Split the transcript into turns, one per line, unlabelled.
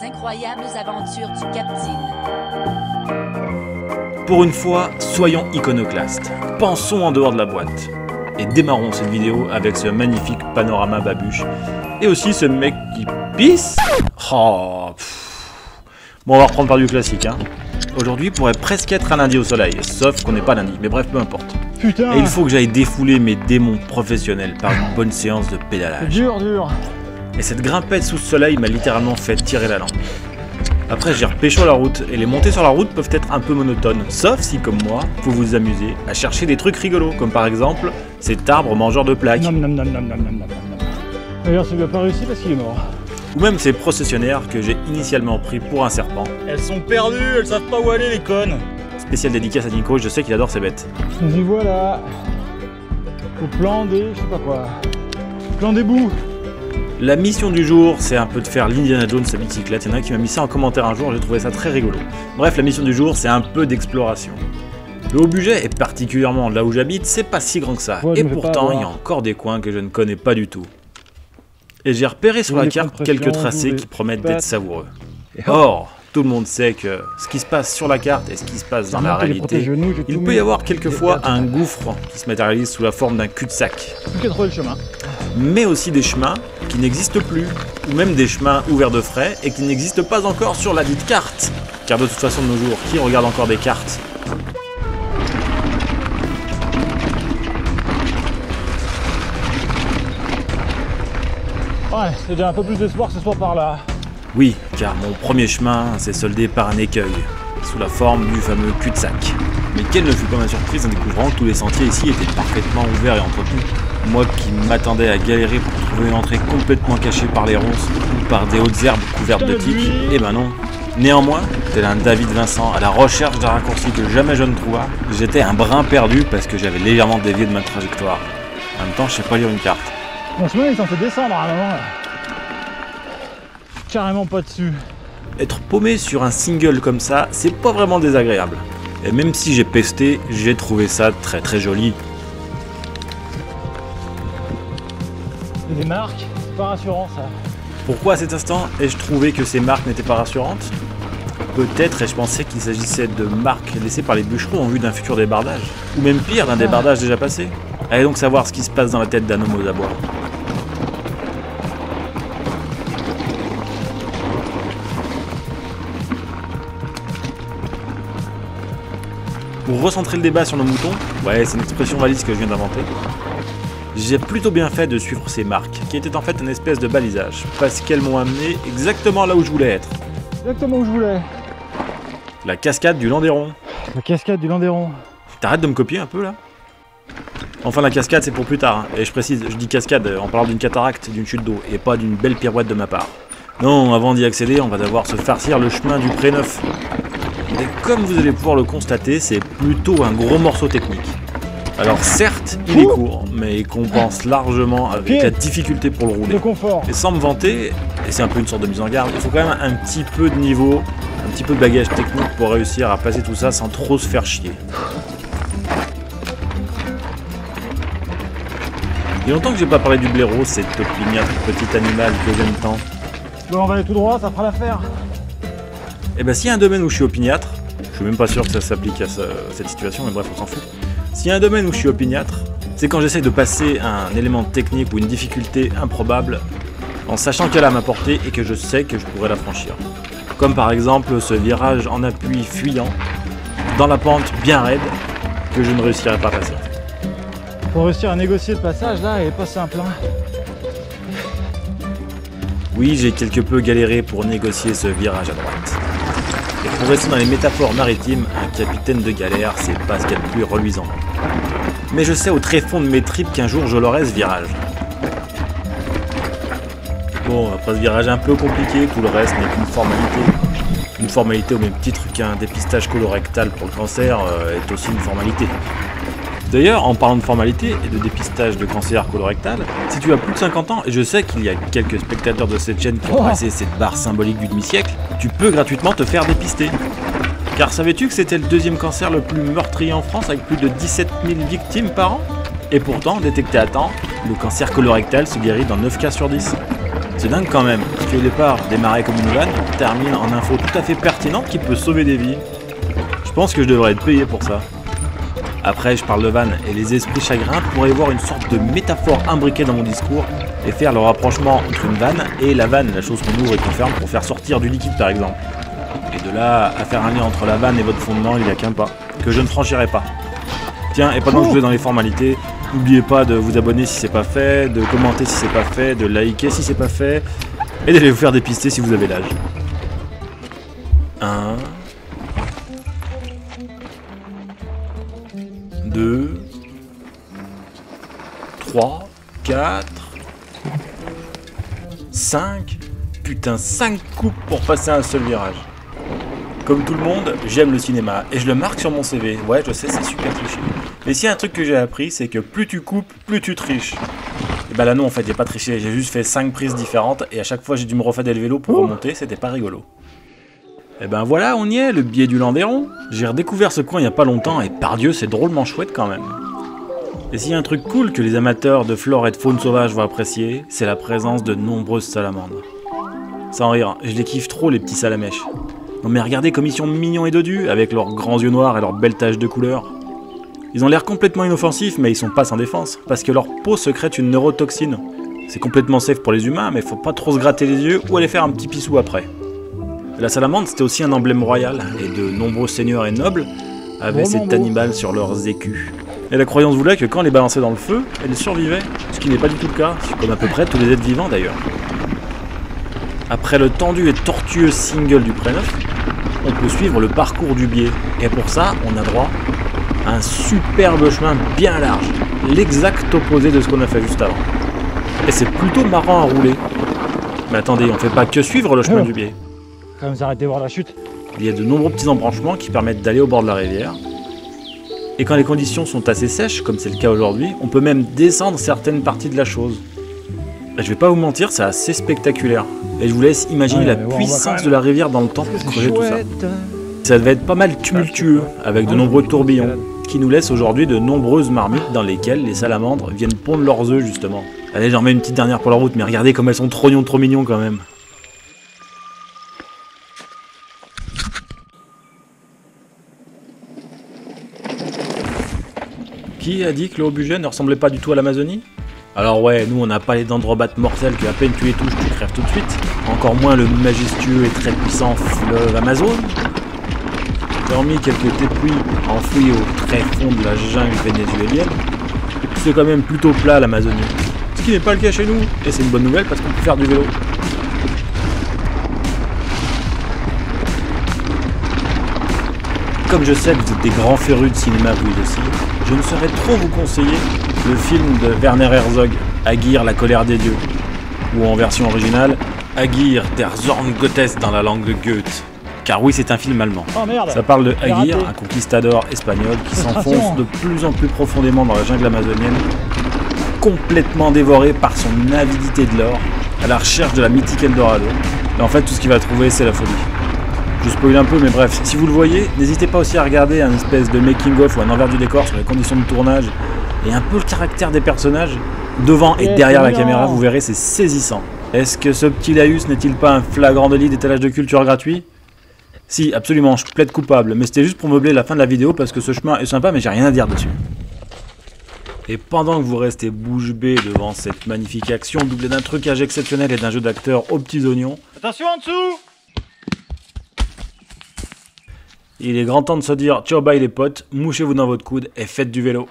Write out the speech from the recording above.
incroyables aventures du Captain.
Pour une fois, soyons iconoclastes. Pensons en dehors de la boîte. Et démarrons cette vidéo avec ce magnifique panorama babuche. Et aussi ce mec qui pisse. Oh, bon, on va reprendre par du classique. Hein. Aujourd'hui pourrait presque être un lundi au soleil, sauf qu'on n'est pas lundi, mais bref, peu importe.
Putain.
Et il faut que j'aille défouler mes démons professionnels par une bonne séance de pédalage.
Dur.
Et cette grimpette sous le soleil m'a littéralement fait tirer la langue. Après j'ai repêché la route, et les montées sur la route peuvent être un peu monotones, sauf si comme moi, vous vous amusez à chercher des trucs rigolos, comme par exemple cet arbre mangeur de plaques.
D'ailleurs, ça lui a pas réussi parce qu'il est mort.
Ou même ces processionnaires que j'ai initialement pris pour un serpent.
Elles sont perdues, elles savent pas où aller les connes.
Spécial dédicace à Nico, je sais qu'il adore ces bêtes.
Nous y voilà. Au plan des... je sais pas quoi. Plan des bouts.
La mission du jour, c'est un peu de faire l'Indiana Jones à bicyclette. Il y en a un qui m'a mis ça en commentaire un jour, j'ai trouvé ça très rigolo. Bref, la mission du jour, c'est un peu d'exploration. Le haut budget, et particulièrement là où j'habite, c'est pas si grand que ça.
Ouais,
et pourtant, il y a encore des coins que je ne connais pas du tout. Et j'ai repéré sur la carte quelques tracés qui promettent d'être savoureux. Or, tout le monde sait que ce qui se passe sur la carte et ce qui se passe dans la réalité, il peut y avoir quelquefois un gouffre qui se matérialise sous la forme d'un cul-de-sac.
Qui a trouvé le chemin.
Mais aussi des chemins qui n'existent plus, ou même des chemins ouverts de frais et qui n'existent pas encore sur la dite carte. Car de toute façon de nos jours, qui regarde encore des cartes ?
Ouais, c'est déjà un peu plus d'espoir que ce soit par là.
Oui, car mon premier chemin s'est soldé par un écueil, sous la forme du fameux cul-de-sac. Mais quelle ne fut pas ma surprise en découvrant que tous les sentiers ici étaient parfaitement ouverts et entretenus. Moi qui m'attendais à galérer pour trouver une entrée complètement cachée par les ronces ou par des hautes herbes couvertes de tiques, eh ben non. Néanmoins, tel un David Vincent à la recherche d'un raccourci que jamais je ne trouva, j'étais un brin perdu parce que j'avais légèrement dévié de ma trajectoire. En même temps, je sais pas lire une carte.
Mon chemin il s'en fait descendre à un moment là. Carrément pas dessus.
Être paumé sur un single comme ça, c'est pas vraiment désagréable. Et même si j'ai pesté, j'ai trouvé ça très très joli.
Il y a des marques, c'est pas rassurant ça.
Pourquoi à cet instant ai-je trouvé que ces marques n'étaient pas rassurantes ? Peut-être ai-je pensé qu'il s'agissait de marques laissées par les bûcherons en vue d'un futur débardage. Ou même pire, d'un débardage déjà passé. Allez donc savoir ce qui se passe dans la tête d'un homme aux abois. Pour recentrer le débat sur nos moutons, ouais, c'est une expression valise que je viens d'inventer, j'ai plutôt bien fait de suivre ces marques, qui étaient en fait une espèce de balisage, parce qu'elles m'ont amené exactement là où je voulais être.
Exactement où je voulais.
La cascade du Landeron.
La cascade du Landeron.
T'arrêtes de me copier un peu là ? Enfin la cascade c'est pour plus tard, hein. Et je précise, je dis cascade en parlant d'une cataracte, d'une chute d'eau, et pas d'une belle pirouette de ma part. Non, avant d'y accéder, on va devoir se farcir le chemin du Pré-Neuf. Et comme vous allez pouvoir le constater, c'est plutôt un gros morceau technique. Alors certes, il est court, mais il compense largement avec la difficulté pour le rouler.
Le confort.
Et sans me vanter, et c'est un peu une sorte de mise en garde, il faut quand même un petit peu de niveau, un petit peu de bagage technique pour réussir à passer tout ça sans trop se faire chier. Il y a longtemps que j'ai pas parlé du blaireau, cette opiniâtre petit animal que j'aime tant.
Bon, on va aller tout droit, ça fera l'affaire.
Et ben s'il y a un domaine où je suis opiniâtre, je suis même pas sûr que ça s'applique à cette situation, mais bref on s'en fout. S'il y a un domaine où je suis opiniâtre, c'est quand j'essaie de passer un élément technique ou une difficulté improbable en sachant qu'elle a à ma portée et que je sais que je pourrais la franchir. Comme par exemple ce virage en appui fuyant, dans la pente bien raide, que je ne réussirais pas à passer.
Pour réussir à négocier le passage là, il est pas simple hein.
Oui, j'ai quelque peu galéré pour négocier ce virage à droite. Et pour rester dans les métaphores maritimes, un capitaine de galère, c'est pas ce qu'il y a de plus reluisant. Mais je sais au très fond de mes tripes qu'un jour je l'aurai ce virage. Bon, après ce virage un peu compliqué, tout le reste n'est qu'une formalité. Une formalité au même titre qu'un dépistage colorectal pour le cancer est aussi une formalité. D'ailleurs, en parlant de formalité et de dépistage de cancer colorectal, si tu as plus de 50 ans, et je sais qu'il y a quelques spectateurs de cette chaîne qui ont passé cette barre symbolique du demi-siècle, tu peux gratuitement te faire dépister. Car savais-tu que c'était le deuxième cancer le plus meurtrier en France avec plus de 17 000 victimes par an ? Et pourtant, détecté à temps, le cancer colorectal se guérit dans 9 cas sur 10. C'est dingue quand même, parce que au départ, démarrer comme une vanne, termine en info tout à fait pertinente qui peut sauver des vies. Je pense que je devrais être payé pour ça. Après, je parle de vanne, et les esprits chagrins pourraient voir une sorte de métaphore imbriquée dans mon discours, et faire le rapprochement entre une vanne et la vanne, la chose qu'on ouvre et qu'on ferme pour faire sortir du liquide par exemple. Et de là à faire un lien entre la vanne et votre fondement, il n'y a qu'un pas, que je ne franchirai pas. Tiens, et pendant que je vais dans les formalités, n'oubliez pas de vous abonner si c'est pas fait, de commenter si c'est pas fait, de liker si c'est pas fait, et d'aller vous faire dépister si vous avez l'âge. 1, 2, 3, 4, 5. Putain, 5 coupes pour passer un seul virage. Comme tout le monde, j'aime le cinéma, et je le marque sur mon CV. Ouais, je sais, c'est super cliché. Mais s'il y a un truc que j'ai appris, c'est que plus tu coupes, plus tu triches. Et bah là non, en fait, j'ai pas triché, j'ai juste fait 5 prises différentes, et à chaque fois j'ai dû me refader le vélo pour remonter, c'était pas rigolo. Et ben voilà, on y est, le biais du Landéron. J'ai redécouvert ce coin il y a pas longtemps, et par Dieu, c'est drôlement chouette quand même. Et s'il y a un truc cool que les amateurs de flore et de faune sauvage vont apprécier, c'est la présence de nombreuses salamandres. Sans rire, je les kiffe trop les petits salamèches. Non mais regardez comme ils sont mignons et dodus, avec leurs grands yeux noirs et leurs belles taches de couleur. Ils ont l'air complètement inoffensifs, mais ils sont pas sans défense, parce que leur peau sécrète une neurotoxine. C'est complètement safe pour les humains, mais faut pas trop se gratter les yeux ou aller faire un petit pissou après. La salamandre, c'était aussi un emblème royal, et de nombreux seigneurs et nobles avaient cet animal sur leurs écus. Et la croyance voulait que quand on les balançait dans le feu, elles survivaient, ce qui n'est pas du tout le cas, comme à peu près tous les êtres vivants d'ailleurs. Après le tendu et tortueux single du Préneuf, on peut suivre le parcours du biais. Et pour ça, on a droit à un superbe chemin bien large, l'exact opposé de ce qu'on a fait juste avant. Et c'est plutôt marrant à rouler. Mais attendez, on fait pas que suivre le chemin du biais.
Quand même s'arrêter voir la chute.
Il y a de nombreux petits embranchements qui permettent d'aller au bord de la rivière. Et quand les conditions sont assez sèches, comme c'est le cas aujourd'hui, on peut même descendre certaines parties de la chose. Et je vais pas vous mentir, c'est assez spectaculaire. Et je vous laisse imaginer la puissance de la rivière dans le temps pour creuser tout ça. Ça devait être pas mal tumultueux, avec de nombreux tourbillons, qui nous laissent aujourd'hui de nombreuses marmites dans lesquelles les salamandres viennent pondre leurs œufs justement. Allez, j'en mets une petite dernière pour la route, mais regardez comme elles sont trop mignons quand même. Qui a dit que le Haut-Bugey ne ressemblait pas du tout à l'Amazonie? Alors ouais, nous on n'a pas les dents de robates mortelles que à peine tu les touches, tu crèves tout de suite. Encore moins le majestueux et très puissant fleuve Amazon. Hormis quelques tépouilles enfouies au très fond de la jungle vénézuélienne, c'est quand même plutôt plat l'Amazonie. Ce qui n'est pas le cas chez nous, et c'est une bonne nouvelle parce qu'on peut faire du vélo. Comme je sais que vous êtes des grands férus de cinéma vous aussi, je ne saurais trop vous conseiller le film de Werner Herzog, Agir, la colère des dieux, ou en version originale, Agir, der Zorn Gottes dans la langue de Goethe. Car oui, c'est un film allemand.
Oh merde.
Ça parle de Agir, un conquistador espagnol qui s'enfonce de plus en plus profondément dans la jungle amazonienne, complètement dévoré par son avidité de l'or, à la recherche de la mythique Eldorado. Et en fait, tout ce qu'il va trouver, c'est la folie. Je spoil un peu, mais bref, si vous le voyez, n'hésitez pas aussi à regarder un espèce de making-of ou un envers du décor sur les conditions de tournage et un peu le caractère des personnages. Devant et derrière la caméra, vous verrez, c'est saisissant. Est-ce que ce petit laïus n'est-il pas un flagrant délit d'étalage de culture gratuit? Si, absolument, je plaide coupable, mais c'était juste pour meubler la fin de la vidéo parce que ce chemin est sympa, mais j'ai rien à dire dessus. Et pendant que vous restez bouche bée devant cette magnifique action doublée d'un trucage exceptionnel et d'un jeu d'acteurs aux petits oignons...
Attention en dessous!
Il est grand temps de se dire ciao bye les potes, mouchez-vous dans votre coude et faites du vélo.